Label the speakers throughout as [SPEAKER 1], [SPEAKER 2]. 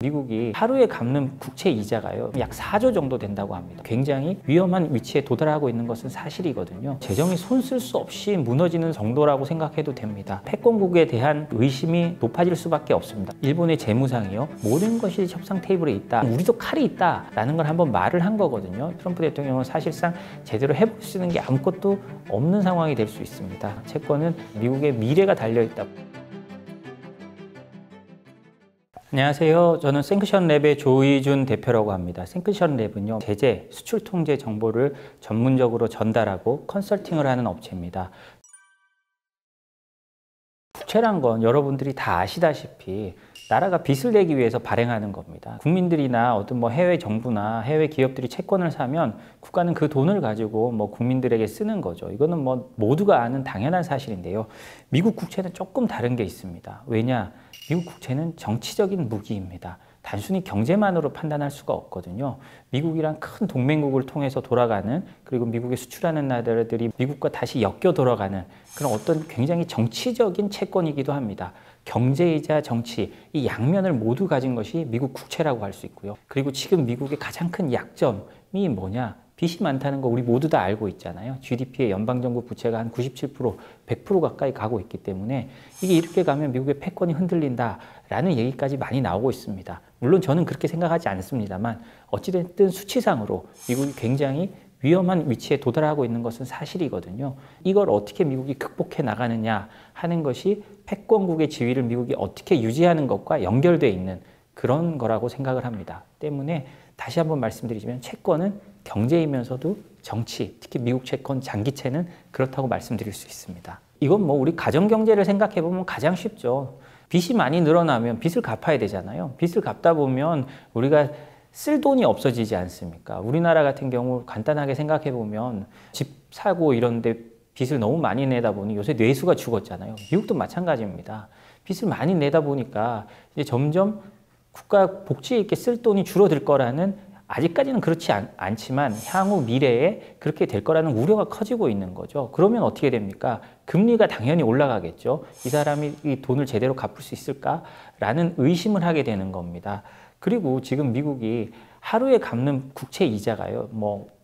[SPEAKER 1] 미국이 하루에 갚는 국채 이자가요 약 4조 정도 된다고 합니다. 굉장히 위험한 위치에 도달하고 있는 것은 사실이거든요. 재정이 손 쓸 수 없이 무너지는 정도라고 생각해도 됩니다. 패권국에 대한 의심이 높아질 수밖에 없습니다. 일본의 재무상이요 모든 것이 협상 테이블에 있다, 우리도 칼이 있다 라는 걸 한번 말을 한 거거든요. 트럼프 대통령은 사실상 제대로 해볼 수 있는 게 아무것도 없는 상황이 될 수 있습니다. 채권은 미국의 미래가 달려있다. 안녕하세요. 저는 생크션랩의 조희준 대표라고 합니다. 생크션랩은요, 제재, 수출 통제 정보를 전문적으로 전달하고 컨설팅을 하는 업체입니다. 국채란 건 여러분들이 다 아시다시피 나라가 빚을 내기 위해서 발행하는 겁니다. 국민들이나 어떤 해외 정부나 해외 기업들이 채권을 사면 국가는 그 돈을 가지고 국민들에게 쓰는 거죠. 이거는 모두가 아는 당연한 사실인데요. 미국 국채는 조금 다른 게 있습니다. 왜냐? 미국 국채는 정치적인 무기입니다. 단순히 경제만으로 판단할 수가 없거든요. 미국이란 큰 동맹국을 통해서 돌아가는, 그리고 미국에 수출하는 나라들이 미국과 다시 엮여 돌아가는 그런 어떤 굉장히 정치적인 채권이기도 합니다. 경제이자 정치, 이 양면을 모두 가진 것이 미국 국채라고 할 수 있고요. 그리고 지금 미국의 가장 큰 약점이 뭐냐? 빚이 많다는 거 우리 모두 다 알고 있잖아요. GDP의 연방정부 부채가 한 97%, 100% 가까이 가고 있기 때문에 이게 이렇게 가면 미국의 패권이 흔들린다라는 얘기까지 많이 나오고 있습니다. 물론 저는 그렇게 생각하지 않습니다만 어찌됐든 수치상으로 미국이 굉장히 위험한 위치에 도달하고 있는 것은 사실이거든요. 이걸 어떻게 미국이 극복해 나가느냐 하는 것이 패권국의 지위를 미국이 어떻게 유지하는 것과 연결되어 있는 그런 거라고 생각을 합니다. 때문에 다시 한번 말씀드리자면 채권은 경제이면서도 정치, 특히 미국 채권 장기채는 그렇다고 말씀드릴 수 있습니다. 이건 우리 가정경제를 생각해 보면 가장 쉽죠. 빚이 많이 늘어나면 빚을 갚아야 되잖아요. 빚을 갚다 보면 우리가 쓸 돈이 없어지지 않습니까? 우리나라 같은 경우 간단하게 생각해 보면 집 사고 이런 데 빚을 너무 많이 내다 보니 요새 뇌수가 죽었잖아요. 미국도 마찬가지입니다. 빚을 많이 내다 보니까 이제 점점 국가 복지에 있게 쓸 돈이 줄어들 거라는, 아직까지는 그렇지 않지만 향후 미래에 그렇게 될 거라는 우려가 커지고 있는 거죠. 그러면 어떻게 됩니까? 금리가 당연히 올라가겠죠. 이 사람이 이 돈을 제대로 갚을 수 있을까라는 의심을 하게 되는 겁니다. 그리고 지금 미국이 하루에 갚는 국채 이자가요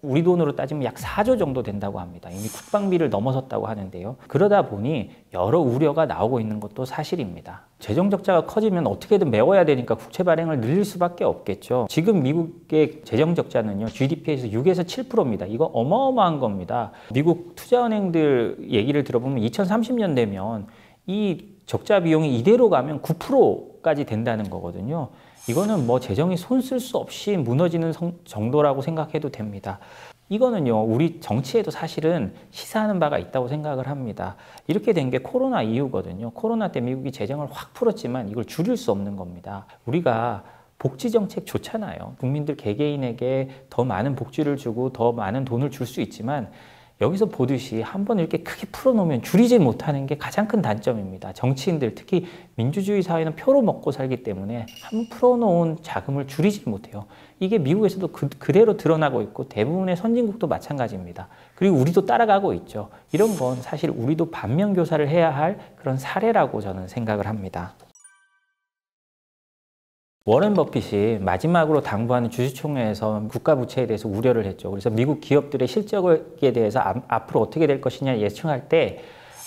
[SPEAKER 1] 우리 돈으로 따지면 약 4조 정도 된다고 합니다. 이미 국방비를 넘어섰다고 하는데요. 그러다 보니 여러 우려가 나오고 있는 것도 사실입니다. 재정 적자가 커지면 어떻게든 메워야 되니까 국채 발행을 늘릴 수밖에 없겠죠. 지금 미국의 재정 적자는요 GDP에서 6에서 7%입니다. 이거 어마어마한 겁니다. 미국 투자은행들 얘기를 들어보면 2030년 되면 이 적자 비용이 이대로 가면 9%까지 된다는 거거든요. 이거는 재정이 손 쓸 수 없이 무너지는 정도라고 생각해도 됩니다. 이거는요 우리 정치에도 사실은 시사하는 바가 있다고 생각을 합니다. 이렇게 된 게 코로나 이후거든요. 코로나 때 미국이 재정을 확 풀었지만 이걸 줄일 수 없는 겁니다. 우리가 복지 정책 좋잖아요. 국민들 개개인에게 더 많은 복지를 주고 더 많은 돈을 줄 수 있지만 여기서 보듯이 한번 이렇게 크게 풀어놓으면 줄이지 못하는 게 가장 큰 단점입니다. 정치인들, 특히 민주주의 사회는 표로 먹고 살기 때문에 한번 풀어놓은 자금을 줄이지 못해요. 이게 미국에서도 그대로 드러나고 있고 대부분의 선진국도 마찬가지입니다. 그리고 우리도 따라가고 있죠. 이런 건 사실 우리도 반면교사를 해야 할 그런 사례라고 저는 생각을 합니다. 워렌 버핏이 마지막으로 당부하는 주주총회에서 국가 부채에 대해서 우려를 했죠. 그래서 미국 기업들의 실적에 대해서 앞으로 어떻게 될 것이냐 예측할 때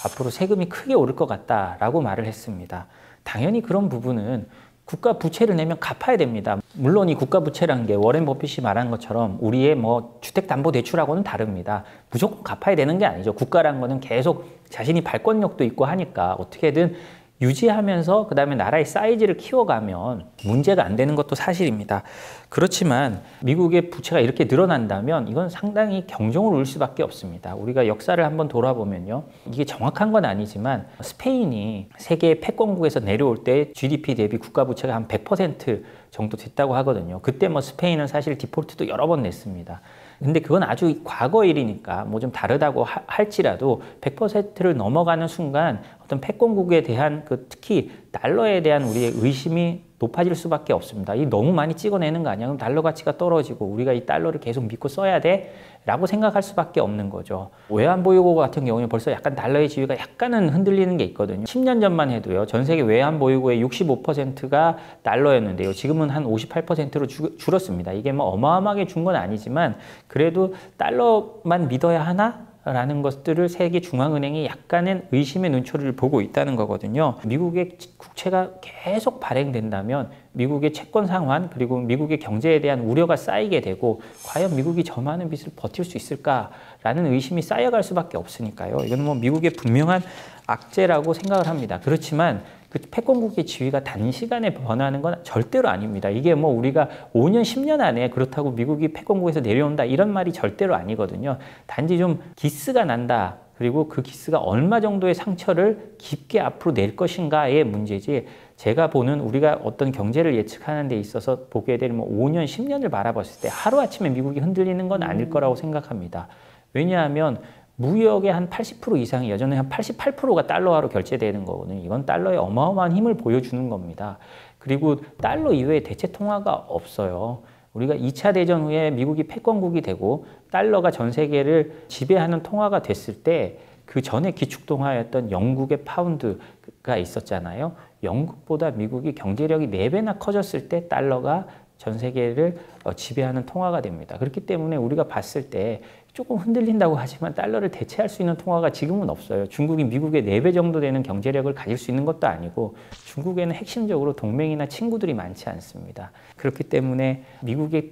[SPEAKER 1] 앞으로 세금이 크게 오를 것 같다라고 말을 했습니다. 당연히 그런 부분은 국가 부채를 내면 갚아야 됩니다. 물론 이 국가 부채라는 게 워렌 버핏이 말한 것처럼 우리의 주택담보대출하고는 다릅니다. 무조건 갚아야 되는 게 아니죠. 국가라는 거는 계속 자신이 발권력도 있고 하니까 어떻게든 유지하면서 그 다음에 나라의 사이즈를 키워가면 문제가 안 되는 것도 사실입니다. 그렇지만 미국의 부채가 이렇게 늘어난다면 이건 상당히 경종을 울릴 수밖에 없습니다. 우리가 역사를 한번 돌아보면요. 이게 정확한 건 아니지만 스페인이 세계 패권국에서 내려올 때 GDP 대비 국가 부채가 한 100% 정도 됐다고 하거든요. 그때 스페인은 사실 디폴트도 여러 번 냈습니다. 근데 그건 아주 과거 일이니까 좀 다르다고 할지라도 100%를 넘어가는 순간 어떤 패권국에 대한 특히 달러에 대한 우리의 의심이 높아질 수밖에 없습니다. 이 너무 많이 찍어내는 거 아니야? 그럼 달러 가치가 떨어지고 우리가 이 달러를 계속 믿고 써야 돼? 라고 생각할 수밖에 없는 거죠. 외환보유고 같은 경우는 벌써 약간 달러의 지위가 약간은 흔들리는 게 있거든요. 10년 전만 해도요. 전 세계 외환보유고의 65%가 달러였는데요. 지금은 한 58%로 줄었습니다. 이게 뭐 어마어마하게 준 건 아니지만 그래도 달러만 믿어야 하나? 라는 것들을 세계 중앙은행이 약간의 의심의 눈초리를 보고 있다는 거거든요. 미국의 국채가 계속 발행된다면 미국의 채권 상환 그리고 미국의 경제에 대한 우려가 쌓이게 되고 과연 미국이 저 많은 빚을 버틸 수 있을까라는 의심이 쌓여갈 수밖에 없으니까요. 이건 뭐 미국의 분명한 악재라고 생각을 합니다. 그렇지만 그 패권국의 지위가 단시간에 변하는 건 절대로 아닙니다. 이게 뭐 우리가 5년, 10년 안에 그렇다고 미국이 패권국에서 내려온다 이런 말이 절대로 아니거든요. 단지 좀 기스가 난다. 그리고 그 기스가 얼마 정도의 상처를 깊게 앞으로 낼 것인가의 문제지 제가 보는 우리가 어떤 경제를 예측하는 데 있어서 보게 되면 5년, 10년을 바라봤을 때 하루아침에 미국이 흔들리는 건 아닐 거라고 생각합니다. 왜냐하면 무역의 한 80% 이상이 여전히 한 88%가 달러화로 결제되는 거거든요. 이건 달러의 어마어마한 힘을 보여주는 겁니다. 그리고 달러 이외에 대체 통화가 없어요. 우리가 2차 대전 후에 미국이 패권국이 되고 달러가 전 세계를 지배하는 통화가 됐을 때 그 전에 기축통화였던 영국의 파운드가 있었잖아요. 영국보다 미국이 경제력이 4배나 커졌을 때 달러가 전 세계를 지배하는 통화가 됩니다. 그렇기 때문에 우리가 봤을 때 조금 흔들린다고 하지만 달러를 대체할 수 있는 통화가 지금은 없어요. 중국이 미국의 4배 정도 되는 경제력을 가질 수 있는 것도 아니고 중국에는 핵심적으로 동맹이나 친구들이 많지 않습니다. 그렇기 때문에 미국의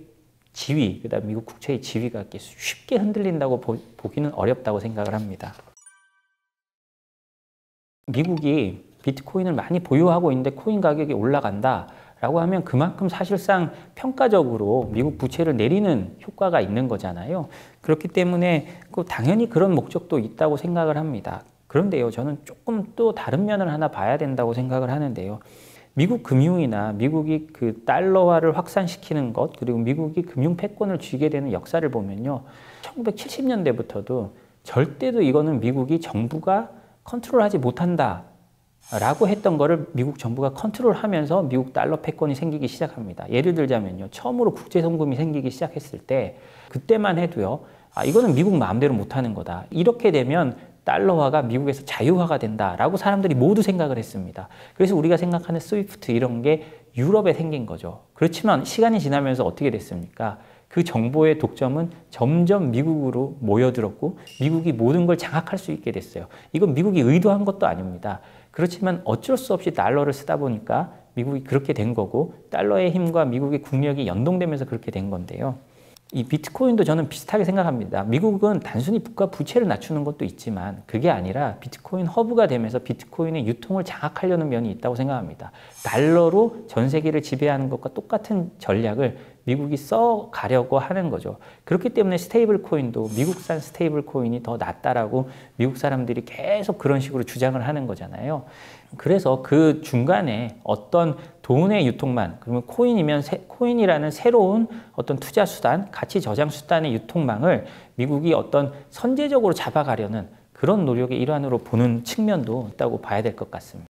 [SPEAKER 1] 지위, 그다음 미국 국채의 지위가 쉽게 흔들린다고 보기는 어렵다고 생각을 합니다. 미국이 비트코인을 많이 보유하고 있는데 코인 가격이 올라간다. 라고 하면 그만큼 사실상 평가적으로 미국 부채를 내리는 효과가 있는 거잖아요. 그렇기 때문에 당연히 그런 목적도 있다고 생각을 합니다. 그런데요, 저는 조금 또 다른 면을 하나 봐야 된다고 생각을 하는데요. 미국 금융이나 미국이 그 달러화를 확산시키는 것, 그리고 미국이 금융 패권을 쥐게 되는 역사를 보면요. 1970년대부터도 절대도 이거는 미국이 정부가 컨트롤하지 못한다. 라고 했던 거를 미국 정부가 컨트롤하면서 미국 달러 패권이 생기기 시작합니다. 예를 들자면요. 처음으로 국제송금이 생기기 시작했을 때 그때만 해도요. 이거는 미국 마음대로 못하는 거다. 이렇게 되면 달러화가 미국에서 자유화가 된다라고 사람들이 모두 생각을 했습니다. 그래서 우리가 생각하는 스위프트 이런 게 유럽에 생긴 거죠. 그렇지만 시간이 지나면서 어떻게 됐습니까? 그 정보의 독점은 점점 미국으로 모여들었고 미국이 모든 걸 장악할 수 있게 됐어요. 이건 미국이 의도한 것도 아닙니다. 그렇지만 어쩔 수 없이 달러를 쓰다 보니까 미국이 그렇게 된 거고 달러의 힘과 미국의 국력이 연동되면서 그렇게 된 건데요. 이 비트코인도 저는 비슷하게 생각합니다. 미국은 단순히 국가 부채를 낮추는 것도 있지만 그게 아니라 비트코인 허브가 되면서 비트코인의 유통을 장악하려는 면이 있다고 생각합니다. 달러로 전 세계를 지배하는 것과 똑같은 전략을 미국이 써가려고 하는 거죠. 그렇기 때문에 스테이블 코인도 미국산 스테이블 코인이 더 낫다라고 미국 사람들이 계속 그런 식으로 주장을 하는 거잖아요. 그래서 그 중간에 어떤 돈의 유통망, 그러면 코인이면 코인이라는 새로운 어떤 투자 수단, 가치 저장 수단의 유통망을 미국이 어떤 선제적으로 잡아가려는 그런 노력의 일환으로 보는 측면도 있다고 봐야 될 것 같습니다.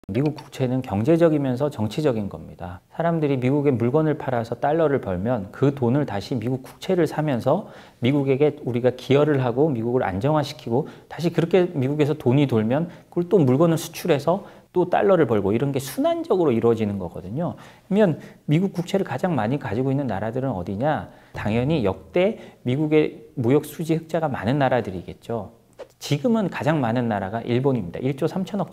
[SPEAKER 1] 미국 국채는 경제적이면서 정치적인 겁니다. 사람들이 미국에 물건을 팔아서 달러를 벌면 그 돈을 다시 미국 국채를 사면서 미국에게 우리가 기여를 하고 미국을 안정화시키고 다시 그렇게 미국에서 돈이 돌면 그걸 또 물건을 수출해서 또 달러를 벌고 이런 게 순환적으로 이루어지는 거거든요. 그러면 미국 국채를 가장 많이 가지고 있는 나라들은 어디냐? 당연히 역대 미국의 무역 수지 흑자가 많은 나라들이겠죠. 지금은 가장 많은 나라가 일본입니다. 1조 3천억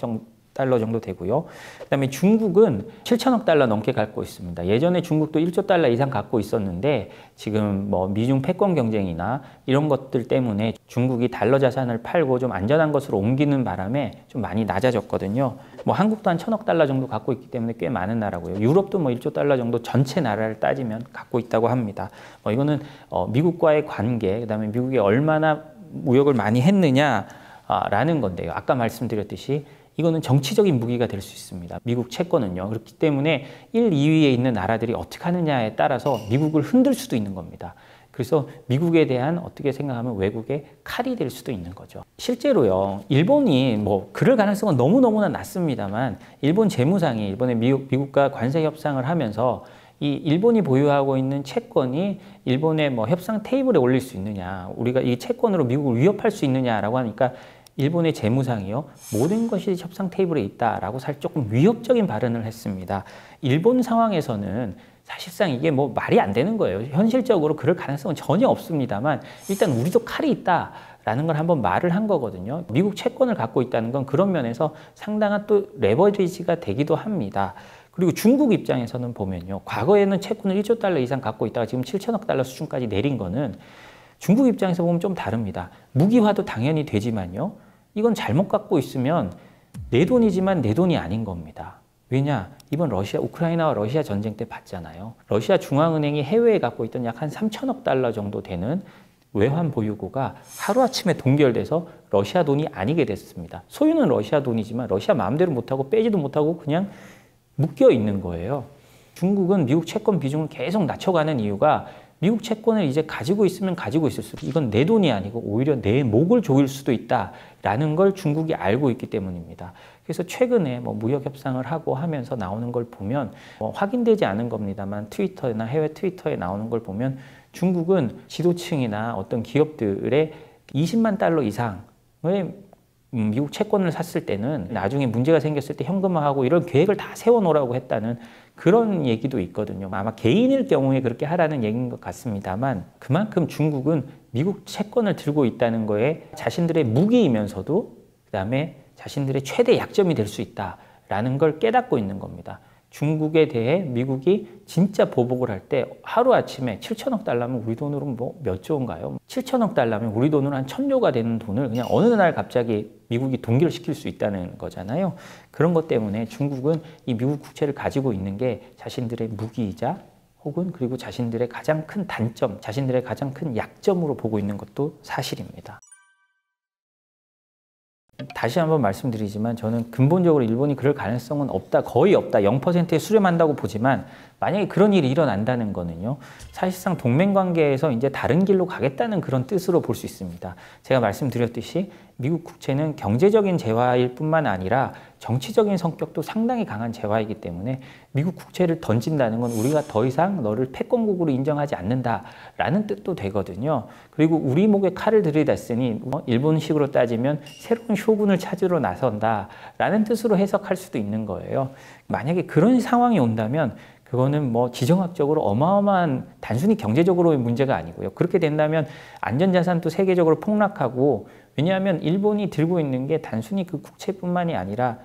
[SPEAKER 1] 달러 정도 되고요. 그다음에 중국은 7천억 달러 넘게 갖고 있습니다. 예전에 중국도 1조 달러 이상 갖고 있었는데 지금 뭐 미중 패권 경쟁이나 이런 것들 때문에 중국이 달러 자산을 팔고 좀 안전한 것으로 옮기는 바람에 좀 많이 낮아졌거든요. 뭐 한국도 한 1,000억 달러 정도 갖고 있기 때문에 꽤 많은 나라고요. 유럽도 뭐 1조 달러 정도 전체 나라를 따지면 갖고 있다고 합니다. 이거는 미국과의 관계, 그다음에 미국이 얼마나 무역을 많이 했느냐라는 건데요. 아까 말씀드렸듯이 이거는 정치적인 무기가 될 수 있습니다. 미국 채권은요. 그렇기 때문에 1, 2위에 있는 나라들이 어떻게 하느냐에 따라서 미국을 흔들 수도 있는 겁니다. 그래서 미국에 대한 어떻게 생각하면 외국의 칼이 될 수도 있는 거죠. 실제로요, 일본이 뭐 그럴 가능성은 너무너무나 낮습니다만 일본 재무상이 이번에 미국과 관세 협상을 하면서 이 일본이 보유하고 있는 채권이 일본의 뭐 협상 테이블에 올릴 수 있느냐, 우리가 이 채권으로 미국을 위협할 수 있느냐라고 하니까 일본의 재무상이요, 모든 것이 협상 테이블에 있다라고 사실 조금 위협적인 발언을 했습니다. 일본 상황에서는 사실상 이게 뭐 말이 안 되는 거예요. 현실적으로 그럴 가능성은 전혀 없습니다만 일단 우리도 칼이 있다라는 걸 한번 말을 한 거거든요. 미국 채권을 갖고 있다는 건 그런 면에서 상당한 또 레버리지가 되기도 합니다. 그리고 중국 입장에서는 보면요, 과거에는 채권을 1조 달러 이상 갖고 있다가 지금 7천억 달러 수준까지 내린 거는 중국 입장에서 보면 좀 다릅니다. 무기화도 당연히 되지만요, 이건 잘못 갖고 있으면 내 돈이지만 내 돈이 아닌 겁니다. 왜냐? 이번 우크라이나와 러시아 전쟁 때 봤잖아요. 러시아 중앙은행이 해외에 갖고 있던 약 한 3천억 달러 정도 되는 외환 보유고가 하루아침에 동결돼서 러시아 돈이 아니게 됐습니다. 소유는 러시아 돈이지만 러시아 마음대로 못하고 빼지도 못하고 그냥 묶여 있는 거예요. 중국은 미국 채권 비중을 계속 낮춰가는 이유가 미국 채권을 이제 가지고 있으면 가지고 있을수록 이건 내 돈이 아니고 오히려 내 목을 조일 수도 있다라는 걸 중국이 알고 있기 때문입니다. 그래서 최근에 뭐 무역 협상을 하고 하면서 나오는 걸 보면 확인되지 않은 겁니다만 트위터나 해외 트위터에 나오는 걸 보면 중국은 지도층이나 어떤 기업들의 20만 달러 이상의 미국 채권을 샀을 때는 나중에 문제가 생겼을 때 현금화하고 이런 계획을 다 세워놓으라고 했다는 그런 얘기도 있거든요. 아마 개인일 경우에 그렇게 하라는 얘기인 것 같습니다만 그만큼 중국은 미국 채권을 들고 있다는 거에 자신들의 무기이면서도 그다음에 자신들의 최대 약점이 될 수 있다라는 걸 깨닫고 있는 겁니다. 중국에 대해 미국이 진짜 보복을 할 때 하루아침에 7천억 달러면 우리 돈으로 뭐 몇 조인가요? 7천억 달러면 우리 돈으로 한 1,000조가 되는 돈을 그냥 어느 날 갑자기 미국이 동결시킬 수 있다는 거잖아요. 그런 것 때문에 중국은 이 미국 국채를 가지고 있는 게 자신들의 무기이자 혹은 그리고 자신들의 가장 큰 단점, 자신들의 가장 큰 약점으로 보고 있는 것도 사실입니다. 다시 한번 말씀드리지만 저는 근본적으로 일본이 그럴 가능성은 없다, 거의 없다, 0%에 수렴한다고 보지만 만약에 그런 일이 일어난다는 거는요, 사실상 동맹관계에서 이제 다른 길로 가겠다는 그런 뜻으로 볼 수 있습니다. 제가 말씀드렸듯이 미국 국채는 경제적인 재화일 뿐만 아니라 정치적인 성격도 상당히 강한 재화이기 때문에 미국 국채를 던진다는 건 우리가 더 이상 너를 패권국으로 인정하지 않는다라는 뜻도 되거든요. 그리고 우리 목에 칼을 들이댔으니 일본식으로 따지면 새로운 쇼군을 찾으러 나선다라는 뜻으로 해석할 수도 있는 거예요. 만약에 그런 상황이 온다면 그거는 뭐 지정학적으로 어마어마한 단순히 경제적으로의 문제가 아니고요. 그렇게 된다면 안전자산도 세계적으로 폭락하고, 왜냐하면 일본이 들고 있는 게 단순히 그 국채뿐만이 아니라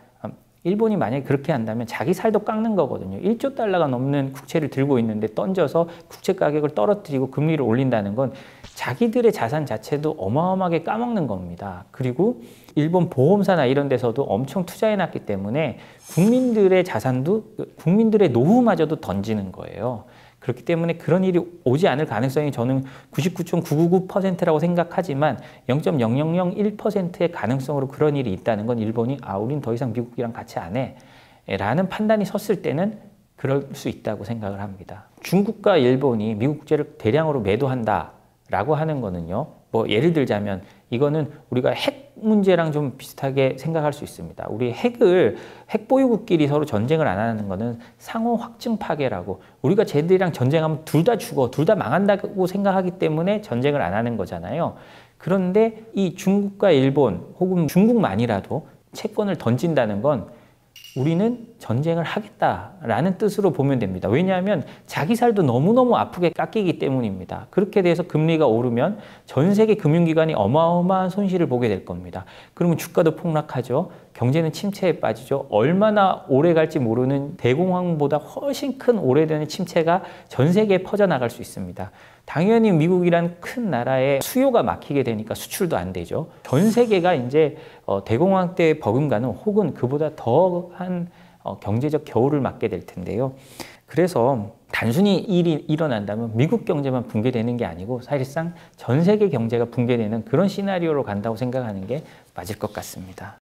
[SPEAKER 1] 일본이 만약에 그렇게 한다면 자기 살도 깎는 거거든요. 1조 달러가 넘는 국채를 들고 있는데 던져서 국채 가격을 떨어뜨리고 금리를 올린다는 건 자기들의 자산 자체도 어마어마하게 까먹는 겁니다. 그리고 일본 보험사나 이런 데서도 엄청 투자해놨기 때문에 국민들의 자산도, 국민들의 노후마저도 던지는 거예요. 그렇기 때문에 그런 일이 오지 않을 가능성이 저는 99.999%라고 생각하지만 0.0001%의 가능성으로 그런 일이 있다는 건 일본이 우린 더 이상 미국이랑 같이 안 해 라는 판단이 섰을 때는 그럴 수 있다고 생각을 합니다. 중국과 일본이 미국 국채를 대량으로 매도한다 라고 하는 거는요, 뭐 예를 들자면 이거는 우리가 핵 문제랑 좀 비슷하게 생각할 수 있습니다. 우리 핵 보유국끼리 서로 전쟁을 안 하는 거는 상호 확증 파괴라고, 우리가 쟤들이랑 전쟁하면 둘 다 죽어, 둘 다 망한다고 생각하기 때문에 전쟁을 안 하는 거잖아요. 그런데 이 중국과 일본 혹은 중국만이라도 채권을 던진다는 건 우리는 전쟁을 하겠다라는 뜻으로 보면 됩니다. 왜냐하면 자기 살도 너무너무 아프게 깎이기 때문입니다. 그렇게 돼서 금리가 오르면 전 세계 금융기관이 어마어마한 손실을 보게 될 겁니다. 그러면 주가도 폭락하죠. 경제는 침체에 빠지죠. 얼마나 오래 갈지 모르는 대공황보다 훨씬 큰 오래되는 침체가 전 세계에 퍼져나갈 수 있습니다. 당연히 미국이란 큰 나라에 수요가 막히게 되니까 수출도 안 되죠. 전 세계가 이제 대공황 때 버금가는 혹은 그보다 더한 경제적 겨울을 맞게 될 텐데요. 그래서 단순히 일이 일어난다면 미국 경제만 붕괴되는 게 아니고 사실상 전 세계 경제가 붕괴되는 그런 시나리오로 간다고 생각하는 게 맞을 것 같습니다.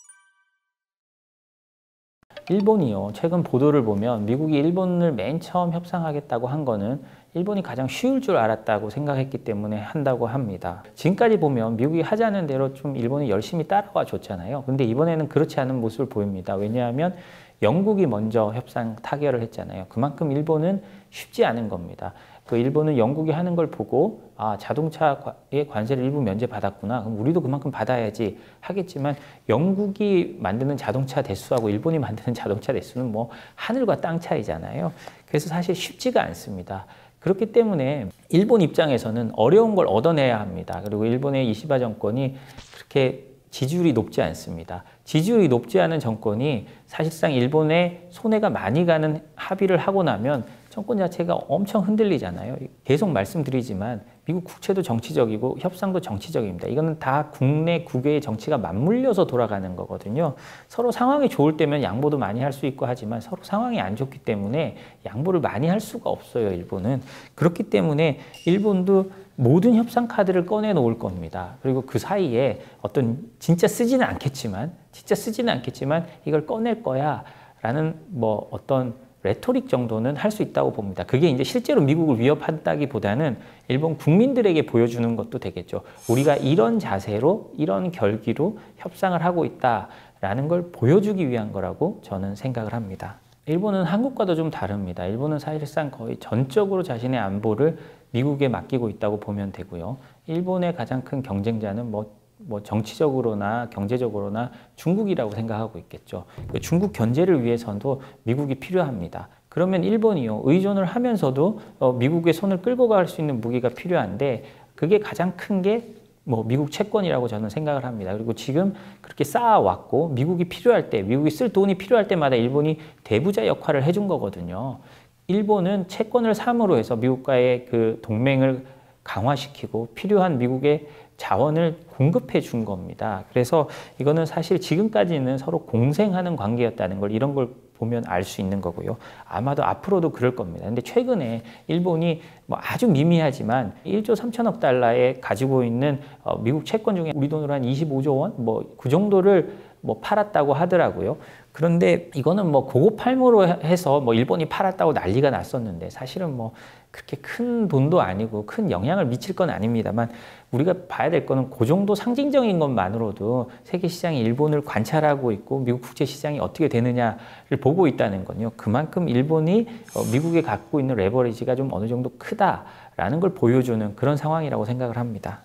[SPEAKER 1] 일본이요. 최근 보도를 보면 미국이 일본을 맨 처음 협상하겠다고 한 거는 일본이 가장 쉬울 줄 알았다고 생각했기 때문에 한다고 합니다. 지금까지 보면 미국이 하자는 대로 좀 일본이 열심히 따라와 줬잖아요. 근데 이번에는 그렇지 않은 모습을 보입니다. 왜냐하면 영국이 먼저 협상 타결을 했잖아요. 그만큼 일본은 쉽지 않은 겁니다. 그 일본은 영국이 하는 걸 보고 아, 자동차에 관세를 일부 면제받았구나. 그럼 우리도 그만큼 받아야지 하겠지만 영국이 만드는 자동차 대수하고 일본이 만드는 자동차 대수는 뭐 하늘과 땅 차이잖아요. 그래서 사실 쉽지가 않습니다. 그렇기 때문에 일본 입장에서는 어려운 걸 얻어내야 합니다. 그리고 일본의 이시바 정권이 그렇게 지지율이 높지 않습니다. 지지율이 높지 않은 정권이 사실상 일본에 손해가 많이 가는 합의를 하고 나면 정권 자체가 엄청 흔들리잖아요. 계속 말씀드리지만 미국 국채도 정치적이고 협상도 정치적입니다. 이거는 다 국내 국외의 정치가 맞물려서 돌아가는 거거든요. 서로 상황이 좋을 때면 양보도 많이 할 수 있고 하지만 서로 상황이 안 좋기 때문에 양보를 많이 할 수가 없어요, 일본은. 그렇기 때문에 일본도 모든 협상 카드를 꺼내 놓을 겁니다. 그리고 그 사이에 어떤 진짜 쓰지는 않겠지만 이걸 꺼낼 거야 라는 뭐 어떤 레토릭 정도는 할 수 있다고 봅니다. 그게 이제 실제로 미국을 위협한다기보다는 일본 국민들에게 보여주는 것도 되겠죠. 우리가 이런 자세로, 이런 결기로 협상을 하고 있다라는 걸 보여주기 위한 거라고 저는 생각을 합니다. 일본은 한국과도 좀 다릅니다. 일본은 사실상 거의 전적으로 자신의 안보를 미국에 맡기고 있다고 보면 되고요. 일본의 가장 큰 경쟁자는 뭐 정치적으로나 경제적으로나 중국이라고 생각하고 있겠죠. 중국 견제를 위해서도 미국이 필요합니다. 그러면 일본이요, 의존을 하면서도 미국의 손을 끌고 갈 수 있는 무기가 필요한데 그게 가장 큰 게 뭐 미국 채권이라고 저는 생각을 합니다. 그리고 지금 그렇게 쌓아왔고 미국이 필요할 때, 미국이 쓸 돈이 필요할 때마다 일본이 대부자 역할을 해준 거거든요. 일본은 채권을 삼으로 해서 미국과의 그 동맹을 강화시키고 필요한 미국의 자원을 공급해 준 겁니다. 그래서 이거는 사실 지금까지는 서로 공생하는 관계였다는 걸 이런 걸 보면 알 수 있는 거고요. 아마도 앞으로도 그럴 겁니다. 근데 최근에 일본이 뭐 아주 미미하지만 1조 3천억 달러에 가지고 있는 미국 채권 중에 우리 돈으로 한 25조 원? 뭐 그 정도를 뭐 팔았다고 하더라고요. 그런데 이거는 뭐 고급팔모로 해서 뭐 일본이 팔았다고 난리가 났었는데 사실은 뭐 그렇게 큰 돈도 아니고 큰 영향을 미칠 건 아닙니다만 우리가 봐야 될 거는 그 정도 상징적인 것만으로도 세계 시장이 일본을 관찰하고 있고 미국 국제 시장이 어떻게 되느냐를 보고 있다는 건요. 그만큼 일본이 미국에 갖고 있는 레버리지가 좀 어느 정도 크다라는 걸 보여주는 그런 상황이라고 생각을 합니다.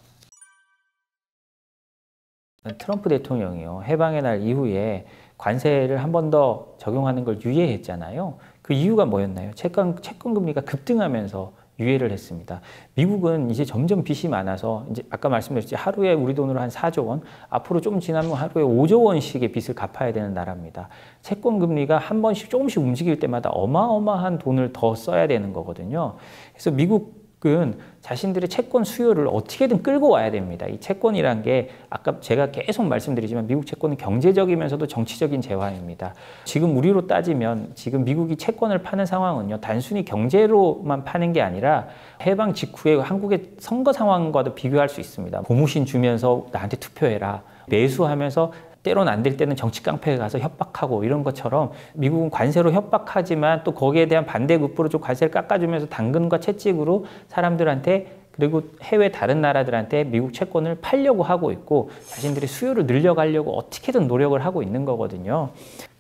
[SPEAKER 1] 트럼프 대통령이요. 해방의 날 이후에 관세를 한 번 더 적용하는 걸 유예했잖아요. 그 이유가 뭐였나요? 채권 금리가 급등하면서 유예를 했습니다. 미국은 이제 점점 빚이 많아서 이제 아까 말씀드렸지 하루에 우리 돈으로 한 4조 원, 앞으로 좀 지나면 하루에 5조 원씩의 빚을 갚아야 되는 나라입니다. 채권 금리가 한 번씩 조금씩 움직일 때마다 어마어마한 돈을 더 써야 되는 거거든요. 그래서 미국은 자신들의 채권 수요를 어떻게든 끌고 와야 됩니다. 이 채권이란 게 아까 제가 계속 말씀드리지만 미국 채권은 경제적이면서도 정치적인 재화입니다. 지금 우리로 따지면 지금 미국이 채권을 파는 상황은요. 단순히 경제로만 파는 게 아니라 해방 직후에 한국의 선거 상황과도 비교할 수 있습니다. 고무신 주면서 나한테 투표해라. 매수하면서 때로는 안 될 때는 정치 깡패에 가서 협박하고 이런 것처럼 미국은 관세로 협박하지만 또 거기에 대한 반대급부로 좀 관세를 깎아주면서 당근과 채찍으로 사람들한테 그리고 해외 다른 나라들한테 미국 채권을 팔려고 하고 있고 자신들의 수요를 늘려가려고 어떻게든 노력을 하고 있는 거거든요.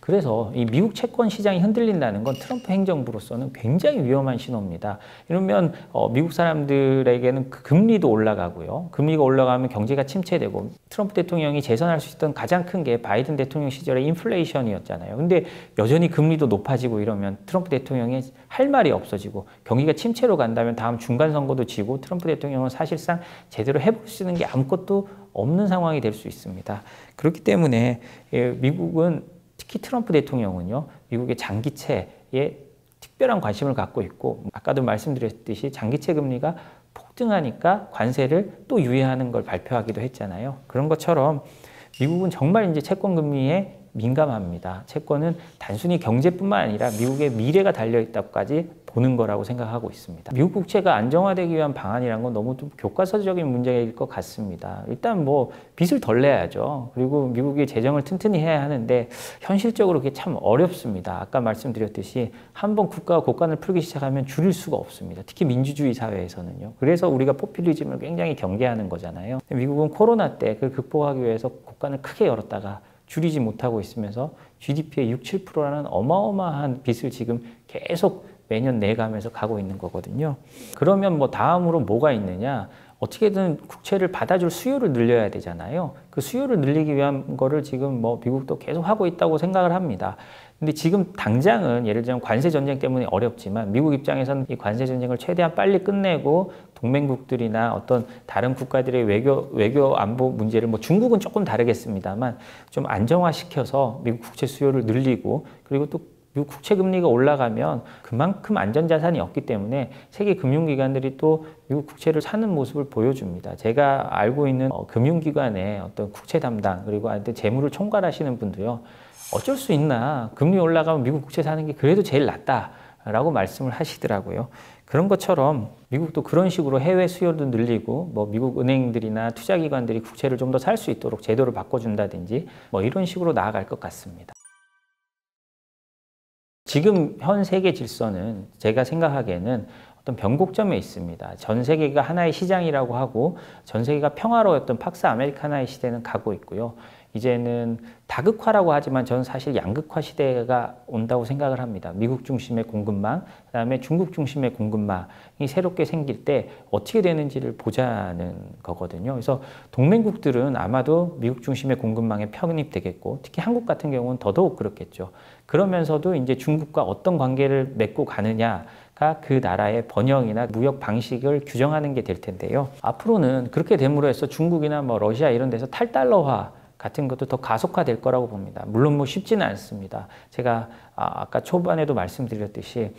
[SPEAKER 1] 그래서 이 미국 채권 시장이 흔들린다는 건 트럼프 행정부로서는 굉장히 위험한 신호입니다. 이러면 미국 사람들에게는 금리도 올라가고요. 금리가 올라가면 경제가 침체되고 트럼프 대통령이 재선할 수 있던 가장 큰 게 바이든 대통령 시절에 인플레이션이었잖아요. 근데 여전히 금리도 높아지고 이러면 트럼프 대통령이 할 말이 없어지고 경기가 침체로 간다면 다음 중간 선거도 지고 트럼프 대통령은 사실상 제대로 해볼 수 있는 게 아무것도 없는 상황이 될 수 있습니다. 그렇기 때문에 미국은 특히 트럼프 대통령은요, 미국의 장기채에 특별한 관심을 갖고 있고, 아까도 말씀드렸듯이 장기채 금리가 폭등하니까 관세를 또 유예하는 걸 발표하기도 했잖아요. 그런 것처럼 미국은 정말 이제 채권 금리에 민감합니다. 채권은 단순히 경제뿐만 아니라 미국의 미래가 달려있다고까지 보는 거라고 생각하고 있습니다. 미국 국채가 안정화되기 위한 방안이란 건 너무 좀 교과서적인 문제일 것 같습니다. 일단 뭐 빚을 덜 내야죠. 그리고 미국이 재정을 튼튼히 해야 하는데 현실적으로 그게 참 어렵습니다. 아까 말씀드렸듯이 한번 국가가 곡간을 풀기 시작하면 줄일 수가 없습니다. 특히 민주주의 사회에서는요. 그래서 우리가 포퓰리즘을 굉장히 경계하는 거잖아요. 미국은 코로나 때 그걸 극복하기 위해서 곡간을 크게 열었다가 줄이지 못하고 있으면서 GDP의 6, 7%라는 어마어마한 빚을 지금 계속 매년 내가면서 가고 있는 거거든요. 그러면 뭐 다음으로 뭐가 있느냐? 어떻게든 국채를 받아줄 수요를 늘려야 되잖아요. 그 수요를 늘리기 위한 거를 지금 뭐 미국도 계속 하고 있다고 생각을 합니다. 근데 지금 당장은 예를 들면 관세 전쟁 때문에 어렵지만 미국 입장에서는 이 관세 전쟁을 최대한 빨리 끝내고 동맹국들이나 어떤 다른 국가들의 외교 안보 문제를 뭐 중국은 조금 다르겠습니다만 좀 안정화시켜서 미국 국채 수요를 늘리고 그리고 또 미국 국채 금리가 올라가면 그만큼 안전자산이 없기 때문에 세계 금융기관들이 또 미국 국채를 사는 모습을 보여줍니다. 제가 알고 있는 금융기관의 어떤 국채 담당 그리고 재무를 총괄하시는 분도요. 어쩔 수 있나 금리 올라가면 미국 국채 사는 게 그래도 제일 낫다라고 말씀을 하시더라고요. 그런 것처럼 미국도 그런 식으로 해외 수요도 늘리고 뭐 미국 은행들이나 투자기관들이 국채를 좀 더 살 수 있도록 제도를 바꿔준다든지 뭐 이런 식으로 나아갈 것 같습니다. 지금 현 세계 질서는 제가 생각하기에는 어떤 변곡점에 있습니다. 전 세계가 하나의 시장이라고 하고 전 세계가 평화로웠던 팍스 아메리카나의 시대는 가고 있고요. 이제는 다극화라고 하지만 저는 사실 양극화 시대가 온다고 생각을 합니다. 미국 중심의 공급망, 그다음에 중국 중심의 공급망이 새롭게 생길 때 어떻게 되는지를 보자는 거거든요. 그래서 동맹국들은 아마도 미국 중심의 공급망에 편입되겠고 특히 한국 같은 경우는 더더욱 그렇겠죠. 그러면서도 이제 중국과 어떤 관계를 맺고 가느냐가 그 나라의 번영이나 무역 방식을 규정하는 게 될 텐데요. 앞으로는 그렇게 됨으로 해서 중국이나 뭐 러시아 이런 데서 탈달러화 같은 것도 더 가속화될 거라고 봅니다. 물론 뭐 쉽지는 않습니다. 제가 아까 초반에도 말씀드렸듯이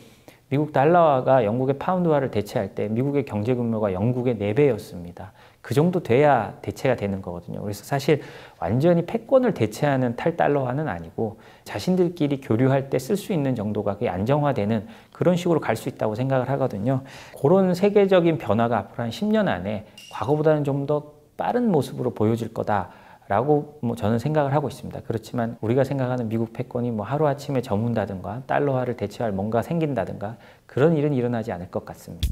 [SPEAKER 1] 미국 달러화가 영국의 파운드화를 대체할 때 미국의 경제 규모가 영국의 4배였습니다. 그 정도 돼야 대체가 되는 거거든요. 그래서 사실 완전히 패권을 대체하는 탈달러화는 아니고 자신들끼리 교류할 때 쓸 수 있는 정도가 그게 안정화되는 그런 식으로 갈 수 있다고 생각을 하거든요. 그런 세계적인 변화가 앞으로 한 10년 안에 과거보다는 좀 더 빠른 모습으로 보여질 거다. 라고 뭐 저는 생각을 하고 있습니다. 그렇지만 우리가 생각하는 미국 패권이 뭐 하루아침에 저문다든가 달러화를 대체할 뭔가 생긴다든가 그런 일은 일어나지 않을 것 같습니다.